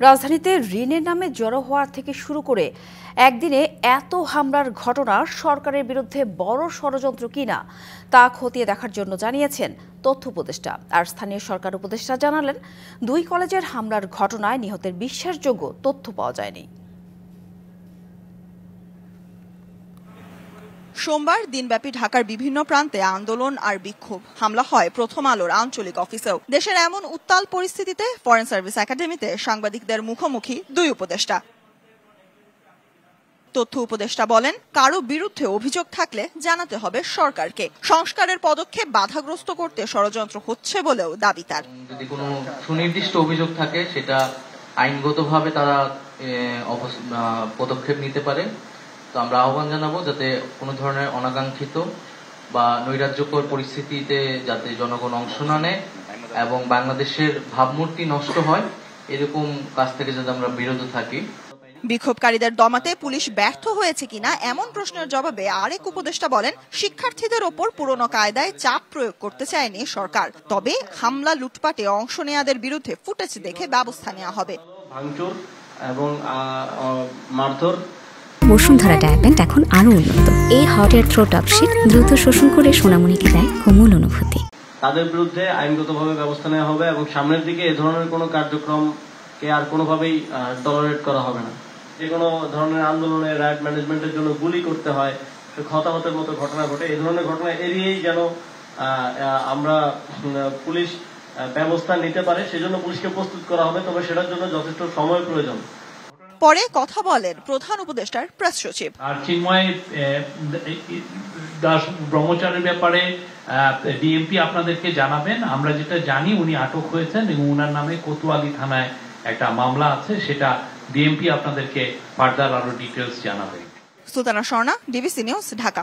রাজধানীতে ঋণের নামে জড়ো হওয়ার থেকে শুরু করে একদিনে এত হামলার ঘটনা সরকারের বিরুদ্ধে বড় ষড়যন্ত্র কিনা তা খতিয়ে দেখার জন্য জানিয়েছেন তথ্য উপদেষ্টা। আর স্থানীয় সরকার উপদেষ্টা জানালেন, 2 কলেজের হামলার ঘটনায় নিহতের বিশ্বাসযোগ্য তথ্য পাওয়া যায়নি। সোমবার দিনব্যাপী ঢাকার বিভিন্ন প্রান্তে আন্দোলন আর বিক্ষোভ, হামলা হয় প্রথম আলোর আঞ্চলিক অফিসেও। দেশের এমন উত্তাল পরিস্থিতিতে ফরেন সার্ভিস একাডেমিতে সাংবাদিকদের মুখোমুখি 2 উপদেষ্টা। তথ্য উপদেষ্টা বলেন, কারো বিরুদ্ধে অভিযোগ থাকলে জানাতে হবে সরকারকে। সংস্কারের পদক্ষেপ বাধাগ্রস্ত করতে ষড়যন্ত্র হচ্ছে বলেও দাবি তার। যদি কোনো সুনির্দিষ্ট অভিযোগ থাকে সেটা আইনগতভাবে তারা পদক্ষেপ নিতে পারে। তো আমরা আহ্বান জানাবো যাতে কোনো ধরনের অনাকাঙ্ক্ষিত বা নৈরাজ্যকর পরিস্থিতিতে যাতে জনগণ অংশ না নেয় এবং বাংলাদেশের ভাবমূর্তি নষ্ট হয়, এরকম কাজ থেকে যাতে আমরা বিরত থাকি। বিক্ষোভকারীদের দমাতে পুলিশ ব্যর্থ হয়েছে কিনা এমন প্রশ্নের জবাবে আরেক উপদেষ্টা বলেন, শিক্ষার্থীদের ওপর পুরনো কায়দায় চাপ প্রয়োগ করতে চায়নি সরকার, তবে হামলা লুটপাটে অংশ নেয়াদের বিরুদ্ধে ফুটেজ দেখে ব্যবস্থা নেওয়া হবে। ভাঙচুর এবং মারধর। বসুন্ধরা ডায়াপেন্ট এখন আরো উন্নত। এই হট এয়ার থ্রো টপশিট দ্রুত শোষণ করে সোনামণিকে দেয় কোমল অনুভূতি। তাদের বিরুদ্ধে আইনগতভাবে ব্যবস্থা নেওয়া হবে এবং সামনের দিকে এ ধরনের কোনো কার্যক্রমকে আর কোনোভাবেই টলারেট করা হবে না। যে কোনো ধরনের আন্দোলনে রাইট ম্যানেজমেন্টের জন্য গুলি করতে হয়, হতাহতের মতো ঘটনা ঘটে, এই ধরনের ঘটনা এড়িয়েই যেন আমরা পুলিশ ব্যবস্থা নিতে পারে, সেজন্য পুলিশকে প্রস্তুত করা হবে। তবে সেটার জন্য যথেষ্ট সময় প্রয়োজন। পরে কথা বলেন প্রধান উপদেষ্টার প্রেস সচিব। আর চিন্ময় দাস ব্রহ্মচারীর ব্যাপারে ডিএমপি আপনাদেরকে জানাবেন। আমরা যেটা জানি উনি আটক হয়েছেন এবং উনার নামে কোতোয়ালি থানায় একটা মামলা আছে, সেটা ডিএমপি আপনাদেরকে ফার্দার আরো ডিটেলস জানাবে। Sultana Swarna, DBC news, Dhaka.